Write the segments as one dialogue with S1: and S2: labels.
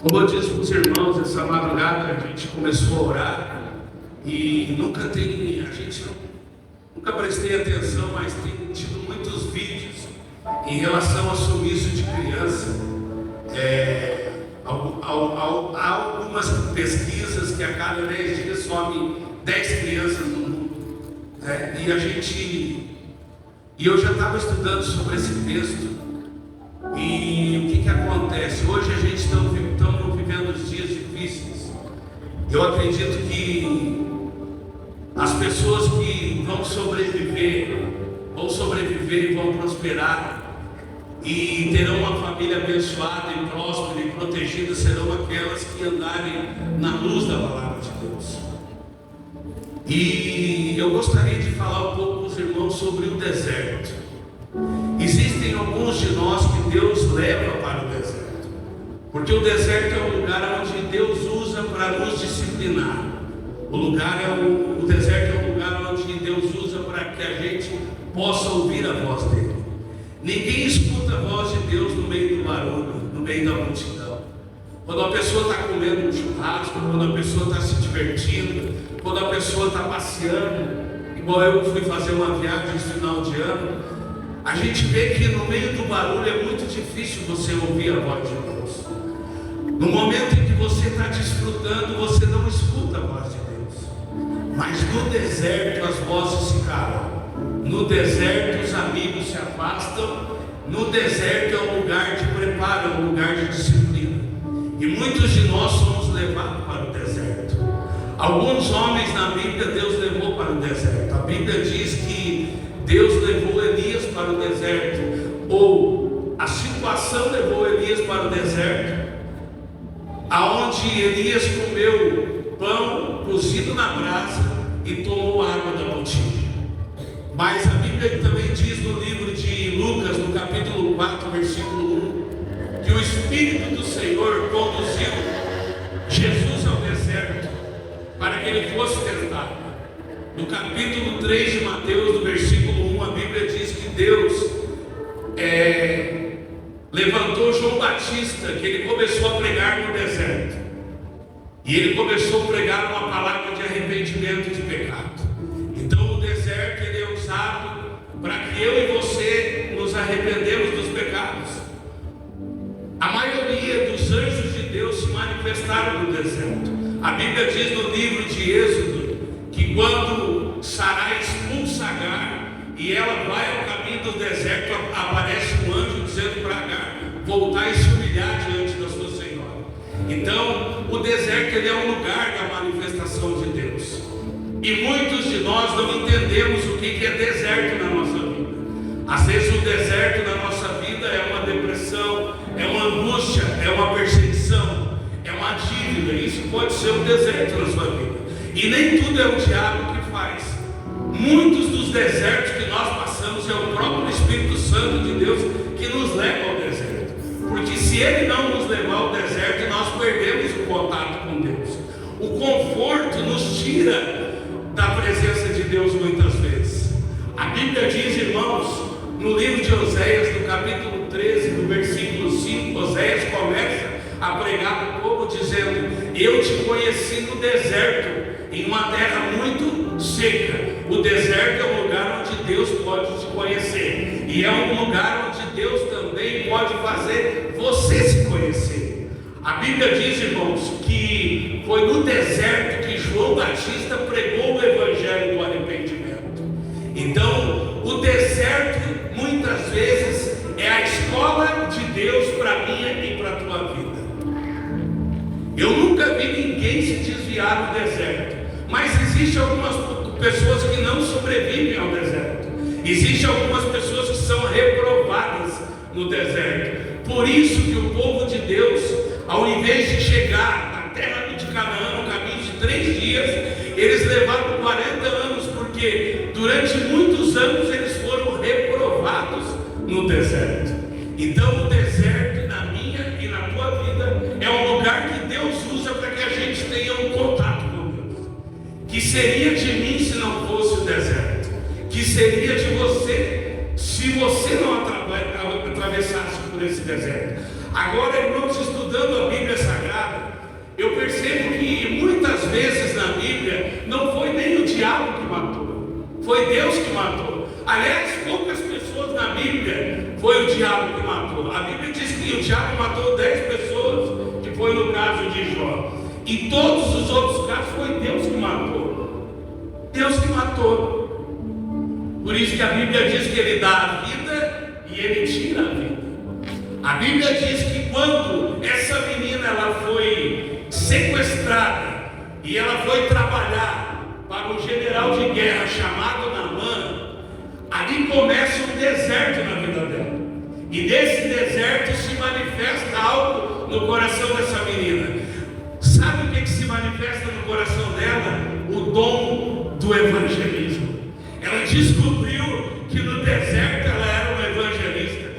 S1: Como eu disse para os irmãos, essa madrugada a gente começou a orar e nunca prestei atenção, mas tem tido muitos vídeos em relação ao sumiço de criança. Há algumas pesquisas que a cada 10 dias somem 10 crianças no mundo. E eu já estava estudando sobre esse texto. E o que acontece? Hoje a gente está vivendo dias difíceis. Eu acredito que as pessoas que vão sobreviver e vão prosperar e terão uma família abençoada e próspera e protegida serão aquelas que andarem na luz da palavra de Deus. E eu gostaria de falar um pouco com os irmãos sobre o deserto. Existem alguns de nós que Deus leva para o deserto, porque o deserto é um lugar onde Deus usa para nos disciplinar. O deserto é um lugar onde Deus usa para que a gente possa ouvir a voz dele. Ninguém escuta a voz de Deus no meio do barulho, no meio da multidão. Quando a pessoa está comendo um churrasco, quando a pessoa está se divertindo, quando a pessoa está passeando, igual eu fui fazer uma viagem esse final de ano, a gente vê que no meio do barulho é muito difícil você ouvir a voz de Deus. No momento em que você está desfrutando, você não escuta a voz de Deus. Mas no deserto as vozes se calam. No deserto os amigos se afastam. No deserto é um lugar de preparo, é um lugar de disciplina. E muitos de nós somos levados para o deserto. Alguns homens na Bíblia Deus levou para o deserto. A Bíblia diz que Deus levou Elias para o deserto, ou a situação levou Elias para o deserto, aonde Elias comeu pão cozido na brasa e tomou água da botija. Mas a Bíblia também diz no livro de Lucas, no capítulo 4, versículo 1, que o Espírito do Senhor conduziu Jesus ao deserto para que ele fosse tentado. No capítulo 3 de Mateus, no versículo 1, a Bíblia diz que Deus levantou João Batista, que ele começou a pregar no deserto. E ele começou a pregar uma palavra de arrependimento de pecado. Então o deserto ele é usado para que eu e você nos arrependemos dos pecados. A maioria dos anjos de Deus se manifestaram no deserto. A Bíblia diz no livro de Êxodo que quando Sarai expulsa Agar e ela vai ao caminho do deserto, aparece um anjo dizendo para Agar voltar e se humilhar diante da sua senhora. Então o deserto ele é um lugar da manifestação de Deus. E muitos de nós não entendemos o que é deserto na nossa vida. Às vezes o deserto na nossa vida é uma depressão, é uma angústia, é uma perseguição, é uma dívida. Isso pode ser um deserto na sua vida. E nem tudo é o diabo que faz. Muitos dos desertos que nós passamos é o próprio Espírito Santo de Deus que nos leva ao deserto. Porque se ele não nos levar ao deserto, nós perdemos o contato com Deus. O conforto nos tira da presença de Deus muitas vezes. A Bíblia diz, irmãos, no livro de Oséias, no capítulo 13, no versículo 5, Oséias começa a pregar para o povo dizendo: eu te conheci no deserto, em uma terra muito seca. O deserto é um lugar onde Deus pode te conhecer, e é um lugar onde Deus também pode fazer você se conhecer. A Bíblia diz, irmãos, que foi no deserto que João Batista pregou o evangelho do arrependimento. Então o deserto muitas vezes é a escola de Deus para minha e para a tua vida. Eu nunca vi ninguém se desviar do deserto, mas existem algumas pessoas que não sobrevivem ao deserto. Existem algumas pessoas que são reprovadas no deserto. Por isso que o povo de Deus, ao invés de chegar na terra de Canaã, no caminho de 3 dias, eles levaram 40 anos, porque durante muitos anos eles foram reprovados no deserto. Então o deserto na minha e na tua vida é um lugar que Deus usa para que a gente tenha um contato com Deus. Que seria de mim se não fosse o deserto? Que seria de você se você não atravessasse por esse deserto? Agora, irmãos, estudando a Bíblia Sagrada, Foi Deus que matou. Aliás, poucas pessoas na Bíblia foi o diabo que matou. A Bíblia diz que o diabo matou 10 pessoas, que foi no caso de Jó. Em todos os outros casos foi Deus que matou. Deus que matou. Por isso que a Bíblia diz que Ele dá a vida e Ele tira a vida. A Bíblia diz que quando essa menina ela foi sequestrada e ela foi trabalhar para um general de guerra chamado Naamã, ali começa um deserto na vida dela. E nesse deserto se manifesta algo no coração dessa menina. Sabe o que se manifesta no coração dela? O dom do evangelismo. Ela descobriu que no deserto ela era uma evangelista.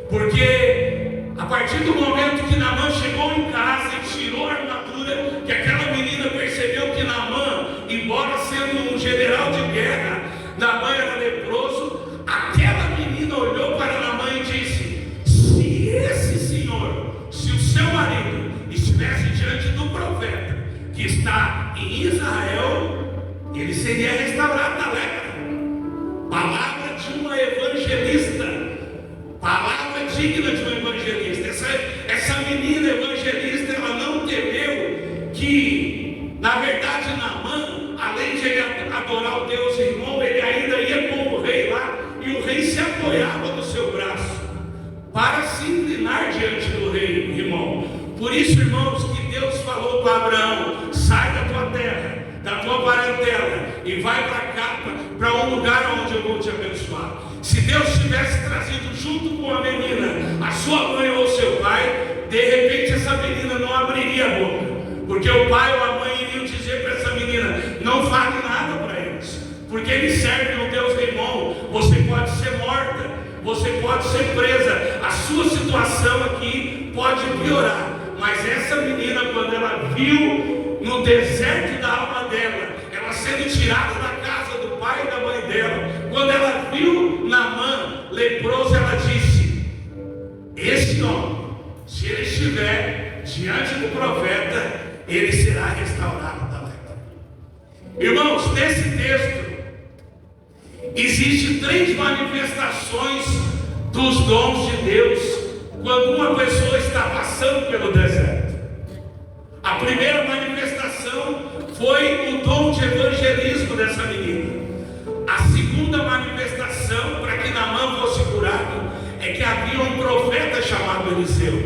S1: Porque a partir do momento que Naamã chegou em casa e tirou a armadura, que aquela menina percebeu que Naamã, embora sendo um general de guerra, Naamã era leproso, aquela menina olhou para Naamã e disse: se esse senhor, se o seu marido estivesse diante do profeta que está em Israel, ele seria restaurado na lepra. Palavra de uma evangelista, palavra digna de um evangelista. Essa menina evangelista, ela não temeu que, na verdade, Naamã, além de ele adorar o Deus irmão, ele ainda ia com o rei lá, e o rei se apoiava no seu braço para se inclinar diante do rei, irmão. Por isso, irmãos, que Deus falou para Abraão: sai da tua terra, da tua parentela, e vai para cá, para um lugar onde eu vou te abençoar. Se Deus tivesse trazido junto com a menina a sua mãe ou seu pai, de repente essa menina não abriria a boca, porque o pai ou a mãe iriam dizer para essa menina: não fale nada para eles, porque eles servem um Deus irmão. Você pode ser morta, você pode ser presa, a sua situação aqui pode piorar. Mas essa menina, quando ela viu no deserto da alma dela, ela sendo tirada da casa do pai e da mãe dela, quando ela viu Naamã leproso, ela disse: esse homem, se ele estiver diante do profeta, ele será restaurado da lepra. Irmãos, nesse texto existem 3 manifestações dos dons de Deus quando uma pessoa está passando pelo deserto. A primeira manifestação foi o dom de evangelismo dessa menina. A segunda manifestação, para que Naamã fosse curado, é que havia um profeta chamado Eliseu.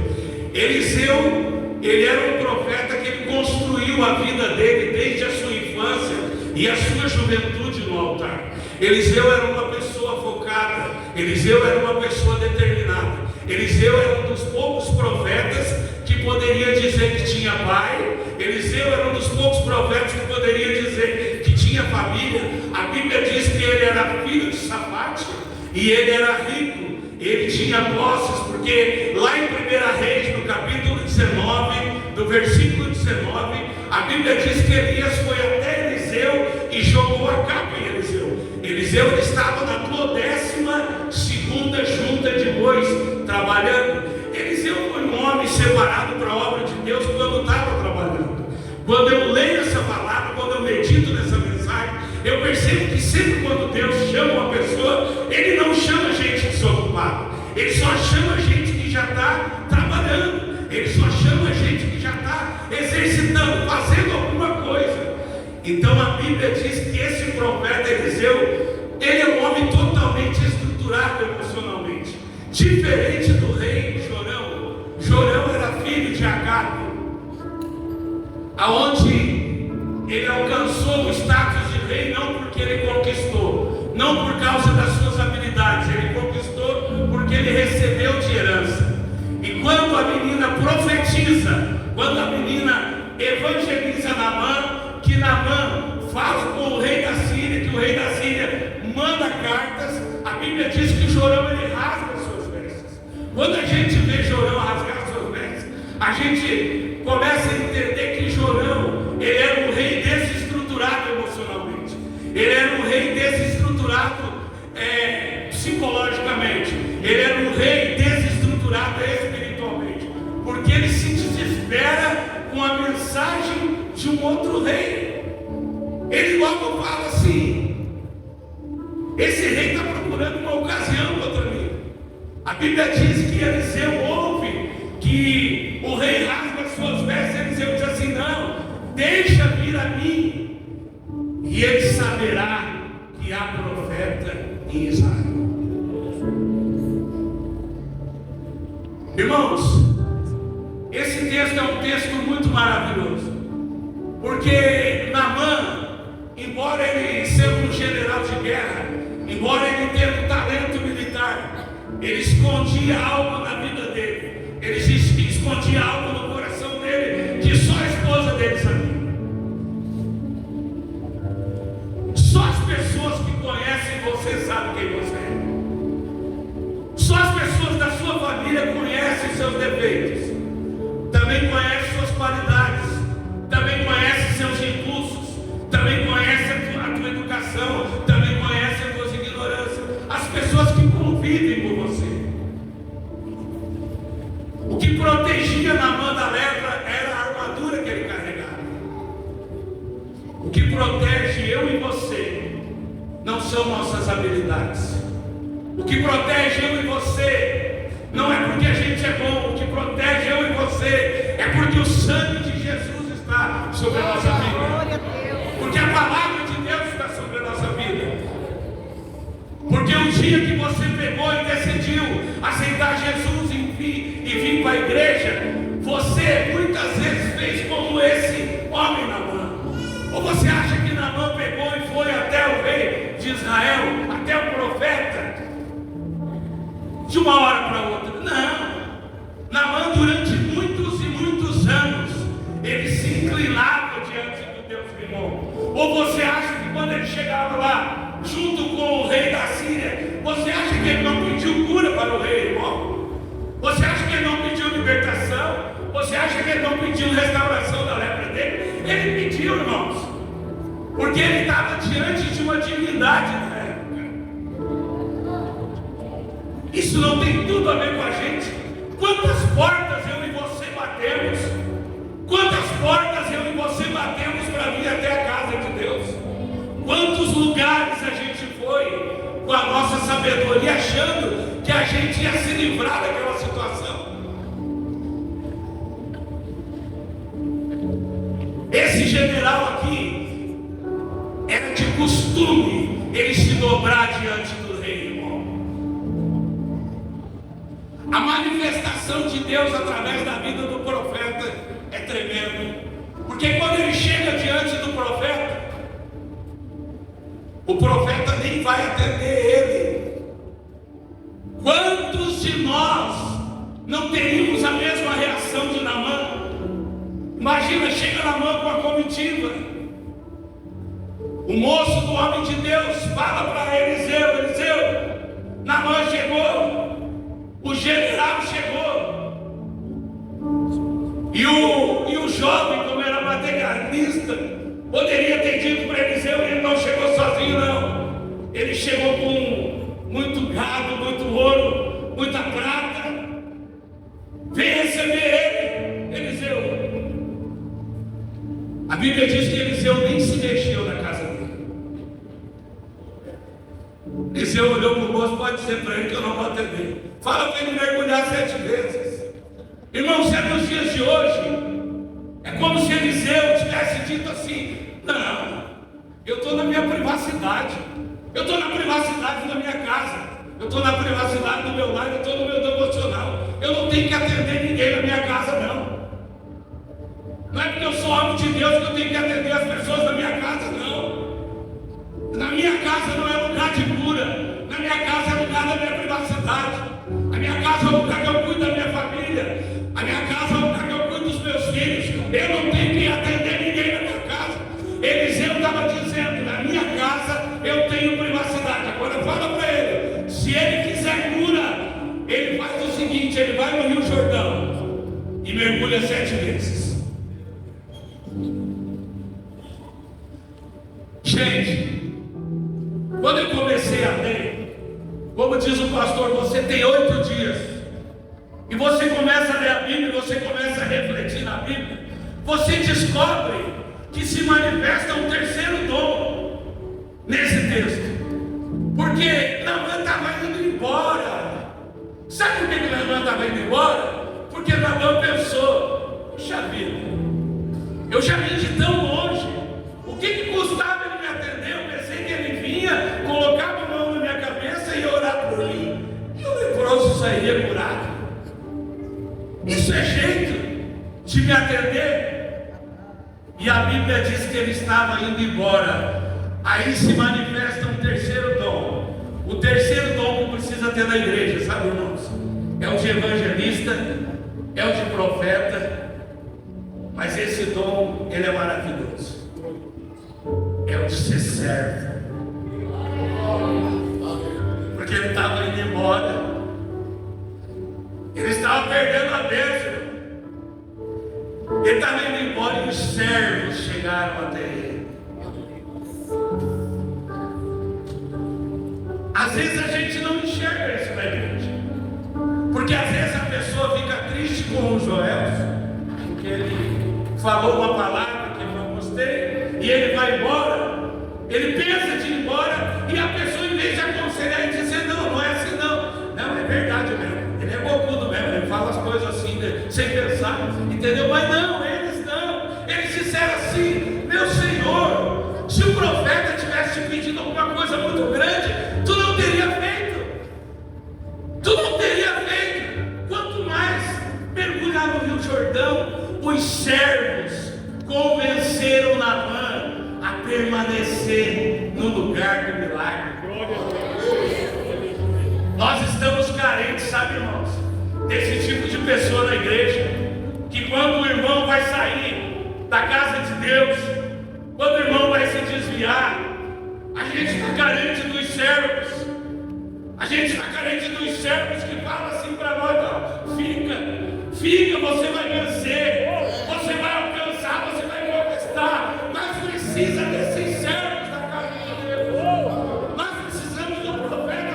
S1: Eliseu, ele era um profeta que ele construiu a vida dele desde a sua infância e a sua juventude no altar. Eliseu era uma pessoa focada, Eliseu era uma pessoa determinada. Eliseu era um dos poucos profetas que poderia dizer que tinha pai. Eliseu era um dos poucos profetas que poderia dizer que tinha família. A Bíblia diz que ele era filho de Safate e ele era rico, ele tinha posses, porque lá em 1 Reis, no capítulo 19, do versículo 19, a Bíblia diz que Elias foi até Eliseu e jogou a capa em Eliseu. Eliseu estava na 12ª junta de bois trabalhando. Eliseu foi um homem separado para a obra de Deus quando estava trabalhando. Quando eu leio essa palavra, quando eu medito nessa mensagem, eu percebo que sempre quando Deus chama uma pessoa, Ele não chama gente desocupada, Ele só chama gente que já está trabalhando, Ele só chama gente que já está exercitando, fazendo alguma coisa. Então a Bíblia diz que esse profeta Eliseu, ele é um homem totalmente estruturado emocionalmente, diferente do rei Jorão. Jorão era filho de Acabe, aonde ele alcançou o status de rei não porque ele conquistou, não por causa das suas habilidades, ele conquistou porque ele recebeu de herança. E quando a menina profetiza, quando a menina evangeliza Naamã, que Naamã fala com o rei da Síria, que o rei da Síria manda cartas, a Bíblia diz que Jorão ele rasga as suas vestes. Quando a gente vê Jorão rasgar as suas vestes, a gente começa a entender que Jorão, ele era um rei desestruturado emocionalmente, ele era um rei desestruturado psicologicamente, ele era um rei desestruturado espiritualmente, porque ele se desespera com a mensagem de um outro rei. Ele logo fala assim: Esse rei está procurando uma ocasião contra mim. A Bíblia diz que Eliseu ouve que o rei rasga as suas vestes. Eliseu diz assim: não, deixa vir a mim, e ele saberá que há profeta em Israel. Irmãos, esse texto é um texto muito maravilhoso, porque Naamã, embora ele seja um general de guerra, embora ele tenha um talento militar, ele escondia algo na vida dele, ele escondia algo no coração dele, que só a esposa dele sabia. Só as pessoas que conhecem você sabem quem você é. Só as pessoas da sua família conhecem seus defeitos, também conhecem suas qualidades, também conhecem seus impulsos, também conhecem a tua educação, também conhecem as tuas ignorâncias. As pessoas que convivem com você. O que protegia Naamã da lepra era a armadura que ele carregava. O que protege eu e você não são nossas habilidades. O que protege eu e você não é porque a gente é bom. O que protege eu e você é porque o sangue de Jesus está sobre a nossa vida. Porque a palavra de Deus está sobre a nossa vida. Porque o dia que você pegou e decidiu aceitar Jesus e vir para a igreja, você muitas vezes fez como esse homem Naamã. Ou você acha que Naamã pegou e foi até o rei de Israel, até o profeta, de uma hora para outra? Não. Naamã, durante muitos e muitos anos, ele se inclinava diante do Deus vivo. Ou você acha que quando ele chegava lá, junto com o rei da Síria, você acha que ele não pediu cura para o rei, irmão? Você acha que ele não pediu libertação? Você acha que ele não pediu restauração da lepra dele? Ele pediu, irmãos, porque ele estava diante de uma divindade na época. Isso não tem tudo a ver com a gente? Quantas portas eu e você batemos? Quantas portas eu e você batemos para vir até a casa de Deus? Quantos lugares a gente foi com a nossa sabedoria, achando que a gente ia se livrar daquela situação? Esse general aqui era de costume ele se dobrar diante do rei, irmão. A manifestação de Deus através da vida do profeta é tremendo, porque quando ele chega diante do profeta, o profeta nem vai atender ele. Quantos de nós não teríamos a mesma reação de Naamã? Imagina, chega Naamã com a comitiva. O moço do homem de Deus fala para Eliseu: Eliseu, Naamã chegou, o general chegou. E o jovem, como era materialista, poderia ter dito para Eliseu: ele não chegou sozinho, não. Ele chegou com muito gado, muito ouro, muita prata. Vem receber ele, Eliseu. A Bíblia diz que Eliseu nem se mexeu na casa dele. Eliseu olhou para o moço: pode dizer para ele que eu não vou atender. Fala para ele mergulhar 7 vezes. Irmão, se é nos dias de hoje, é como se Eliseu tivesse dito assim: não, eu estou na minha privacidade, eu estou na privacidade da minha casa, eu estou na privacidade do meu lar, eu estou no meu devocional, eu não tenho que atender ninguém na minha casa, não. Não é porque eu sou homem de Deus que eu tenho que atender as pessoas da minha casa, não. Na minha casa não é lugar de cura, na minha casa é lugar da minha privacidade, a minha casa é o lugar que eu cuido da minha família, a minha casa é o lugar que eu cuido dos meus filhos, eu não tenho que atender ninguém na minha casa. Eliseu estava dizendo: na minha casa eu tenho privacidade. Agora fala para ele, se ele quiser cura, ele faz o seguinte: ele vai no Rio Jordão e mergulha 7 vezes. Gente, quando eu comecei a ler, como diz o pastor, você tem 8 dias, e você começa a ler a Bíblia, você começa a refletir na Bíblia, você descobre que se manifesta um terceiro dom nesse texto. Por Sabe por que Naamã estava indo embora? Porque Naamã pensou: puxa vida, eu já vim de tão longe, o que custava ele me atender? Eu pensei que ele vinha, colocava a mão na minha cabeça e ia orar por mim, e o leproso sairia curado. Isso é jeito de me atender? E a Bíblia diz que ele estava indo embora. Aí se manifesta um terceiro dom. O terceiro dom que precisa ter na igreja, sabe, irmãos? É o de evangelista, é o de profeta. Mas esse dom, ele é maravilhoso. É o de ser servo. Porque ele estava indo embora. Ele estava perdendo a bênção. Ele estava indo embora e os servos chegaram até ele. Às vezes a gente não enxerga isso na igreja. Porque às vezes a pessoa fica triste com o Joel, porque ele falou uma palavra que eu não gostei, e ele vai embora. Ele pensa de ir embora, e a pessoa, em vez de aconselhar e dizer: não, não é assim não. Não, é verdade mesmo. Ele é bocudo mesmo, ele fala as coisas assim, sem pensar, entendeu? Mas não, eles disseram assim: meu Senhor, se o profeta tivesse te pedido alguma coisa muito grande, tu não teria feito. Tu não teria feito. Quanto mais mergulhar no Rio Jordão, os servos convenceram Naamã a permanecer no lugar do milagre. Nós estamos carentes, sabe, irmãos, desse tipo de pessoa na igreja, que quando o irmão vai sair da casa de Deus, quando o irmão vai se desviar, a gente está carente dos servos. A gente está carente dos servos que falam assim para nós: ó, fica, você vai vencer, você vai alcançar, você vai conquistar. Mas precisa desses servos da casa de Deus. Nós precisamos do profeta,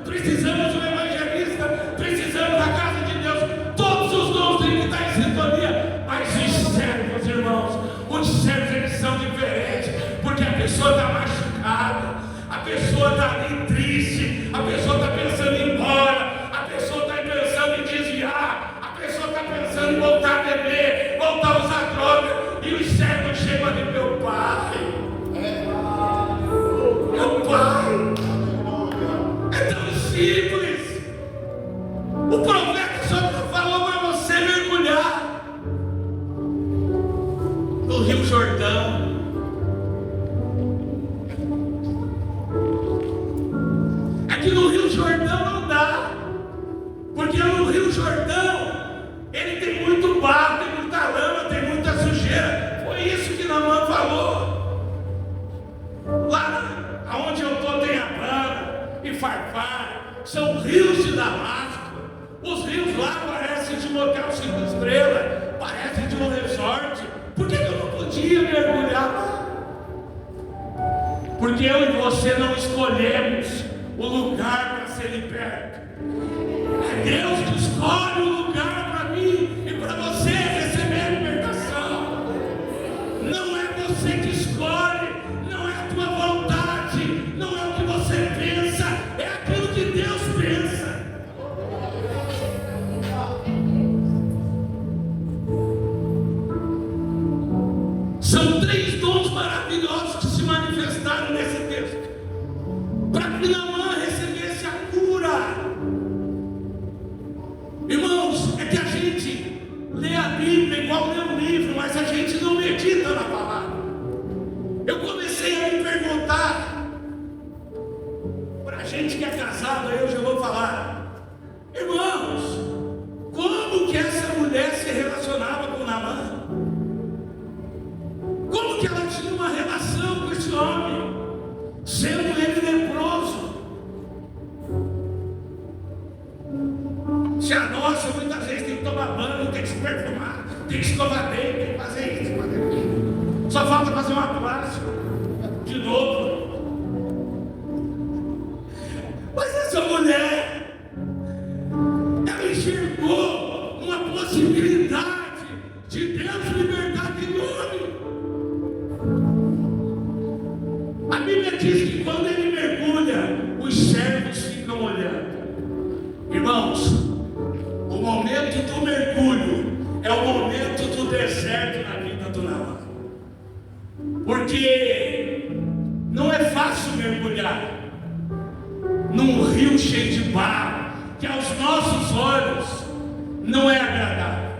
S1: precisamos do evangelista, precisamos da casa de Deus. Todos os dons têm que estar em sintonia. Mas os servos, irmãos, os servos, eles são diferentes, porque a pessoa está machucada, a pessoa está ali triste, a pessoa está pensando em ir embora, a pessoa está pensando em desviar, a pessoa está pensando em voltar a beber, voltar a usar droga, e os servos chegam ali: meu pai, é tão simples. O profeta só falou para você mergulhar no Rio Jordão. Aqui no Rio Jordão não dá, porque no Rio Jordão ele tem muito barro, tem muita lama, tem muita sujeira. Foi isso que Naamã falou. Lá onde eu estou tem Abana e Farfar, são rios de Damasco. Os rios lá parecem de um hotel 5 estrelas, parecem de um resort. Por que eu não podia mergulhar lá? Porque eu e você não escolhemos o lugar para ser liberto. É Deus que escolhe o lugar para mim e para você receber a libertação. Não é você que escolhe, não é a tua vontade, não é o que você pensa, é aquilo que Deus pensa. São 3 dons maravilhosos que se manifestaram nesse texto, para que Naamã recebesse a cura. Irmãos, é que a gente lê a Bíblia igual lê um livro, mas a gente não medita na palavra. Eu comecei a me perguntar, para a gente que é casado, aí eu já vou falar: irmãos, como que essa mulher se relacionava com Naamã? Como que ela tinha uma relação com esse homem, sendo ele leproso? Se a nossa, muitas vezes, tem que tomar banho, tem que se perfumar, tem que escovar bem, tem que fazer isso, fazer aquilo. Só falta fazer uma plástica de novo. Mas essa mulher, ela enxergou uma possibilidade de Deus libertar aquele homem. A Bíblia diz que quando ele mergulha, os servos ficam olhando. Irmão, o momento do deserto na vida do Naamã. Porque não é fácil mergulhar num rio cheio de barro, que aos nossos olhos não é agradável.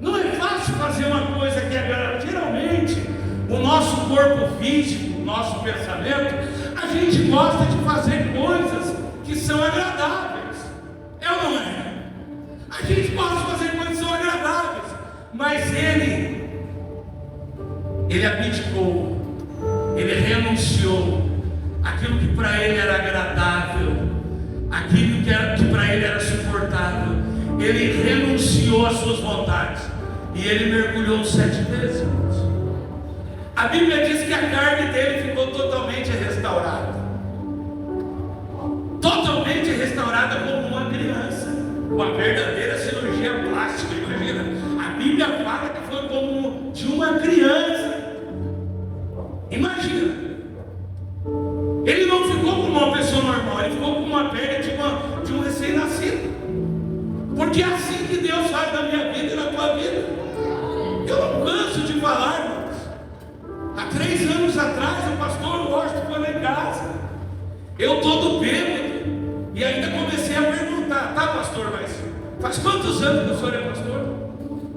S1: Não é fácil fazer uma coisa que é agradável. Geralmente, o nosso corpo físico, o nosso pensamento, a gente gosta de fazer coisas que são agradáveis. É ou não é? A gente gosta de fazer coisas que são agradáveis. Mas ele abdicou, ele renunciou aquilo que para ele era agradável, aquilo que para ele era suportável. Ele renunciou às suas vontades e ele mergulhou 7 vezes. A Bíblia diz que a carne dele ficou totalmente restaurada, como uma criança, uma verdadeira cirurgia plástica. Imagina, a Bíblia fala que foi como de uma criança. Imagina, ele não ficou como uma pessoa normal, ele ficou com uma perna de um recém-nascido. Porque é assim que Deus faz na minha vida e na tua vida. Eu não canso de falar, irmãos. Há 3 anos atrás, o pastor Washington foi lá em casa, eu todo bêbado, e ainda comecei a perguntar: tá, pastor, mas faz quantos anos que o senhor é pastor?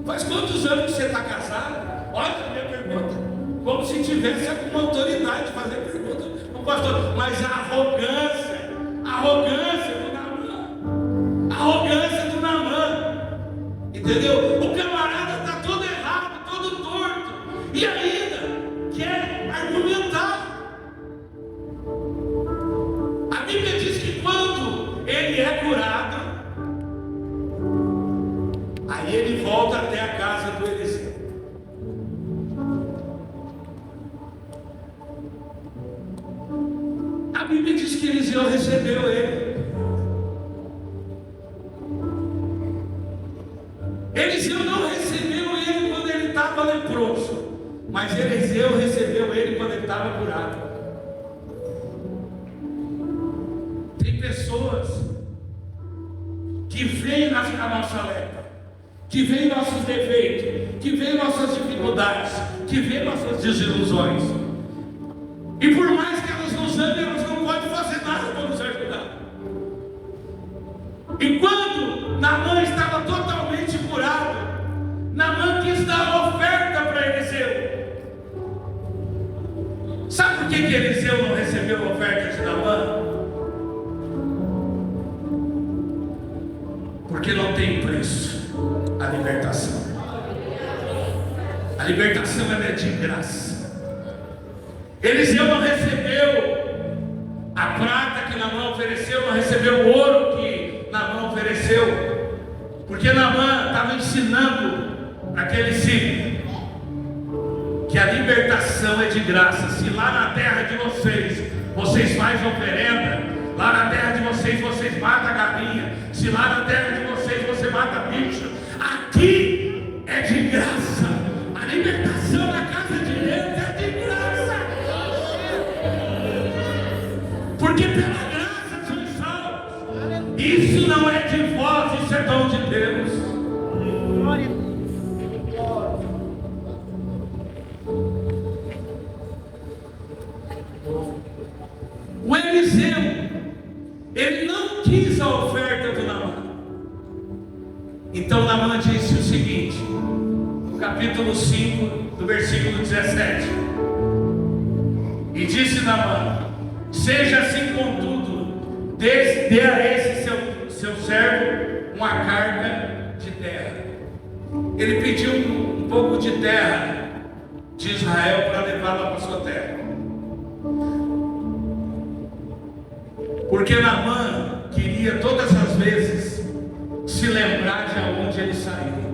S1: Faz quantos anos que você está casado? Olha a minha pergunta, como se tivesse alguma autoridade de fazer pergunta para o pastor. Mas a arrogância do Naamã, entendeu? O camarada está todo errado, todo torto, e ainda quer argumentar. A Bíblia diz que quando ele é curado, aí ele volta até a casa do Eliseu. A Bíblia diz que Eliseu recebeu ele. Eliseu não recebeu ele quando ele estava leproso, mas Eliseu recebeu ele quando ele estava curado. Tem pessoas que veem a nossa lepra, que veem nossos defeitos, que veem nossas dificuldades, que veem nossas desilusões, e por mais que elas nos amem, elas não podem fazer nada para nos ajudar. E quando Naamã estava totalmente curado, Naamã quis dar a oferta para Eliseu. Sabe por que Eliseu não recebeu a oferta de Naamã? Porque não tem preço a libertação. A libertação é de graça. Eliseu não recebeu a prata que Naamã ofereceu, não recebeu o ouro que Naamã ofereceu, porque Naamã estava ensinando aquele ciclo que a libertação é de graça. Se lá na terra de vocês fazem oferenda, lá na terra de vocês matam a galinha, se lá na terra de você mata bicho, aqui é de graça. A libertação na casa de Deus é de graça, porque pela graça sois salvos. Isso não é de vós, isso é dom de Deus. O Eliseu, ele não quis a oferta do Naamã. Então Naamã disse o seguinte, no capítulo 5, do versículo 17: e disse Naamã: seja assim contudo, dê a esse seu servo uma carga de terra. Ele pediu um pouco de terra de Israel para levar lá para sua terra, porque Naamã queria todas as vezes se lembrar de onde ele saiu.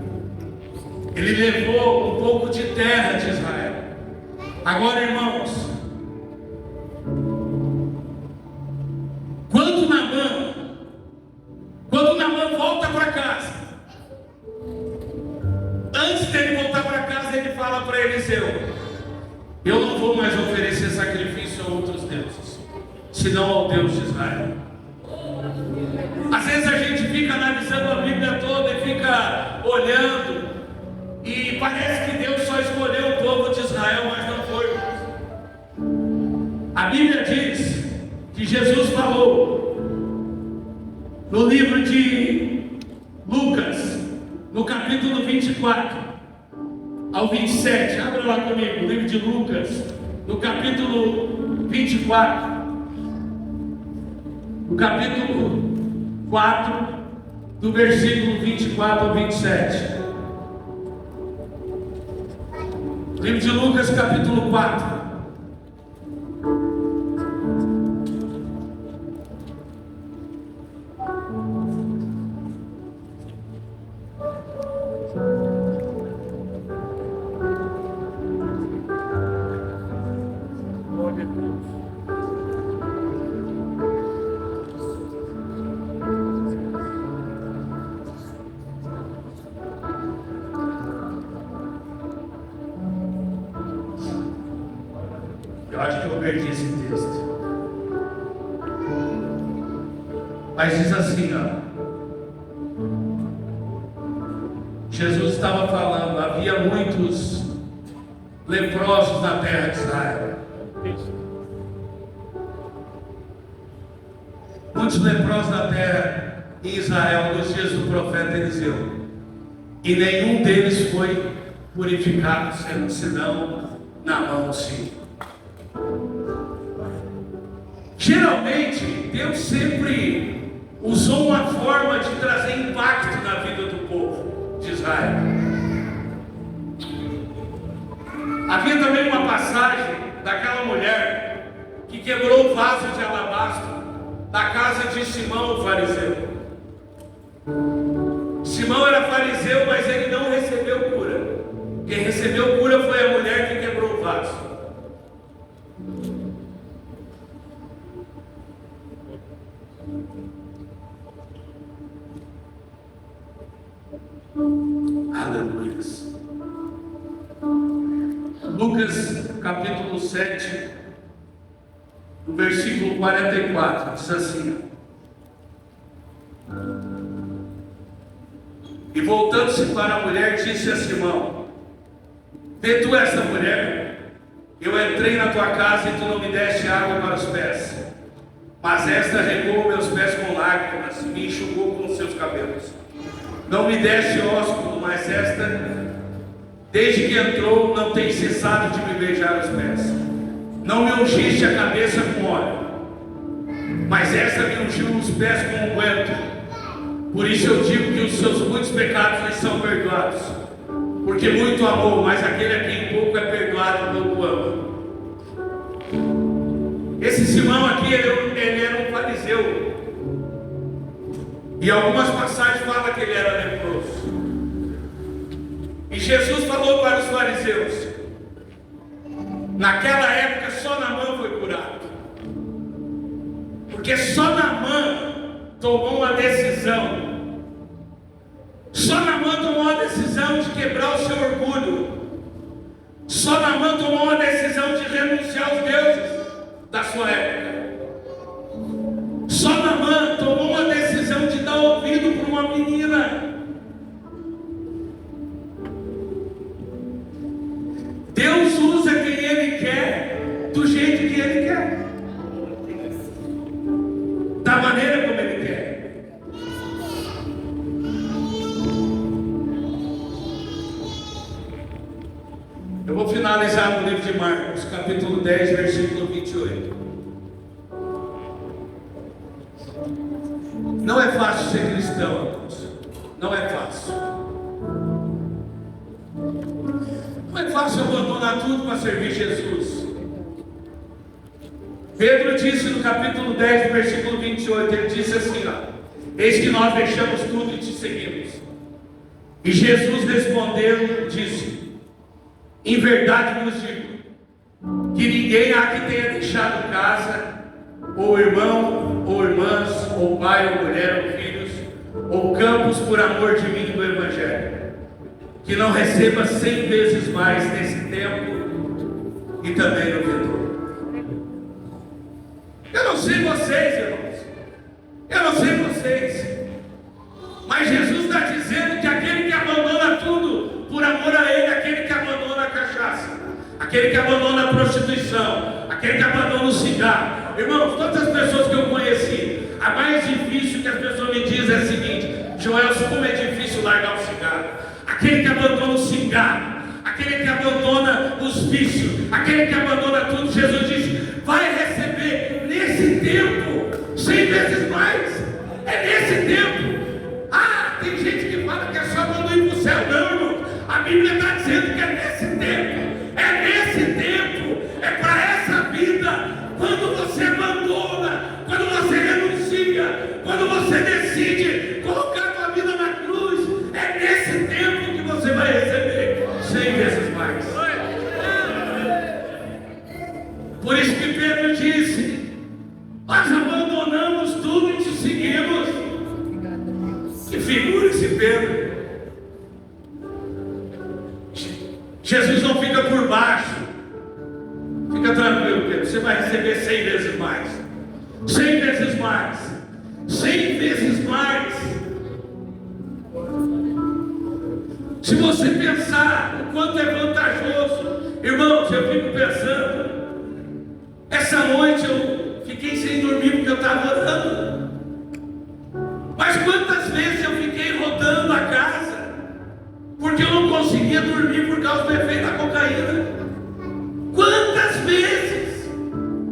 S1: Ele levou um pouco de terra de Israel. Agora, irmãos, quando Naamã volta para casa, antes dele voltar para casa, ele fala para Eliseu: eu não vou mais oferecer sacrifício a outros deuses, senão ao Deus de Israel. Às vezes a gente fica analisando a Bíblia toda e fica olhando no livro de Lucas, no capítulo 24 ao 27. Abra lá comigo, o livro de Lucas, no capítulo 24, no capítulo 4, do versículo 24 ao 27. Livro de Lucas, capítulo 4. Eu acho que eu perdi esse texto. Mas diz assim, ó. Jesus estava falando, havia muitos leprosos na terra de Israel. Muitos leprosos na terra em Israel nos dias do profeta Eliseu. E nenhum deles foi purificado, senão na mão do Senhor. Geralmente, Deus sempre usou uma forma de trazer impacto na vida do povo de Israel. Havia também uma passagem daquela mulher que quebrou o vaso de alabastro da casa de Simão, o fariseu. Simão era fariseu, mas ele não recebeu cura. Quem recebeu cura foi a mulher que quebrou o vaso. Aleluia. Lucas capítulo 7, no versículo 44, diz assim: e voltando-se para a mulher, disse a Simão: vê tu esta mulher? Eu entrei na tua casa e tu não me deste água para os pés, mas esta regou meus pés com lágrimas e me enxugou com os seus cabelos. Não me deste ósculo, mas esta, desde que entrou, não tem cessado de me beijar os pés. Não me ungiste a cabeça com óleo, mas esta me ungiu os pés com unguento. Por isso eu digo que os seus muitos pecados lhe são perdoados, porque muito amou, mas aquele a quem pouco é perdoado, pouco ama. Esse Simão aqui, ele era um fariseu. E algumas passagens falam que ele era leproso. E Jesus falou para os fariseus: naquela época só Naamã foi curado, porque só Naamã tomou uma decisão. Só Naamã tomou uma decisão de quebrar o seu orgulho. Só Naamã tomou uma decisão de renunciar aos deuses da sua época. Só Naamã tomou uma decisão de dar ouvido para uma menina. Deus usa quem Ele quer, do jeito que Ele quer, da maneira como Ele quer. Eu vou finalizar no livro de Marcos, capítulo 10, versículo 28. Não é fácil ser cristão, irmãos. Não é fácil. Não é fácil abandonar tudo para servir Jesus. Pedro disse no capítulo 10, versículo 28, ele disse assim, ó: eis que nós deixamos tudo e te seguimos. E Jesus respondeu, disse: em verdade vos digo, que ninguém há que tenha deixado casa, ou irmão, ou irmãs, ou pai, ou mulher, ou filhos, ou campos por amor de mim e do Evangelho, que não receba 100 vezes mais nesse tempo e também no vindouro. Eu não sei vocês, irmãos, eu não sei vocês, mas Jesus está dizendo que aquele que abandona tudo por amor a Ele, aquele que abandona a cachaça, aquele que abandona a prostituição, aquele que abandona o cigarro, irmãos, todas as pessoas que eu conheci A mais difícil que as pessoas me dizem é a seguinte: Joelson, como é difícil largar o cigarro. Aquele que abandona o cigarro, aquele que abandona os vícios, aquele que abandona tudo, Jesus disse, vai receber nesse tempo 100 vezes mais. É nesse tempo. Ah, tem gente que fala que é só quando ir para o céu. Não, irmão. A Bíblia está dizendo que é nesse tempo. É nesse tempo. É para essa vida. Quando você abandona, quando você renuncia, quando você decide colocar a tua vida na cruz, é nesse tempo que você vai receber 100 vezes mais. Por isso que Pedro disse, nós abandonamos tudo e te seguimos. Que figura esse Pedro. Jesus não fica por baixo. Fica tranquilo, Pedro, você vai receber 100 vezes mais. 100 vezes mais. 100 vezes mais. Se você pensar o quanto é vantajoso, irmãos, eu fico pensando, essa noite eu fiquei sem dormir porque eu estava orando. Mas quantas vezes eu fiquei rodando a casa porque eu não conseguia dormir por causa do efeito da cocaína? Quantas vezes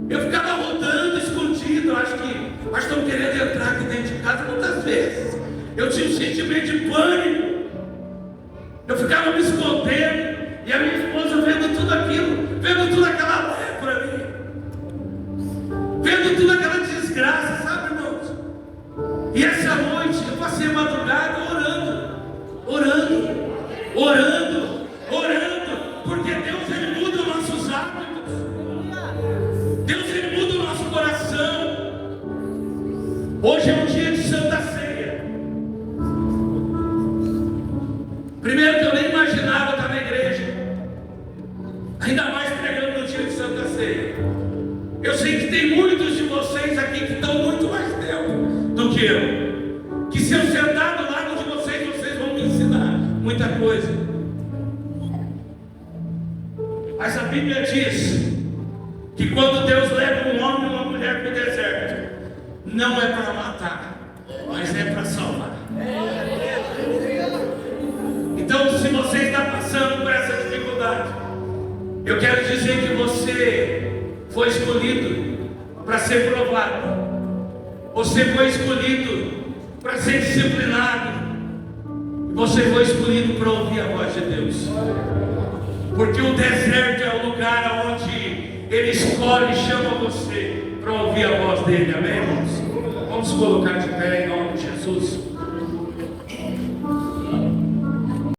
S1: eu ficava rodando escondido? Acho que estão querendo entrar aqui dentro de casa. Quantas vezes eu tinha um sentimento de pânico? Eu ficava me escondendo e a minha esposa vendo tudo aquilo, vendo toda aquela lepra ali, vendo toda aquela desgraça, sabe, irmãos? E essa noite eu passei a madrugada orando, porque Deus ele muda os nossos hábitos, Deus ele muda o nosso coração. Hoje é um dia de Santa Ceia. Primeiro que eu nem imaginava estar na igreja, ainda mais pregando no dia de Santa Ceia. Eu sei que tem muitos de vocês aqui que estão muito mais dentro do que eu, que se eu sentar do lado de vocês, vocês vão me ensinar muita coisa. Mas a Bíblia diz que quando Deus leva um homem e uma mulher para o deserto, não é para matar, mas é para salvar. Então, se você está passando por essa dificuldade, eu quero dizer que você foi escolhido para ser provado. Você foi escolhido para ser disciplinado. Você foi escolhido para ouvir a voz de Deus. Porque o deserto é o lugar onde Ele escolhe e chama você para ouvir a voz dele. Amém, irmãos? Vamos colocar de pé em nome de Jesus.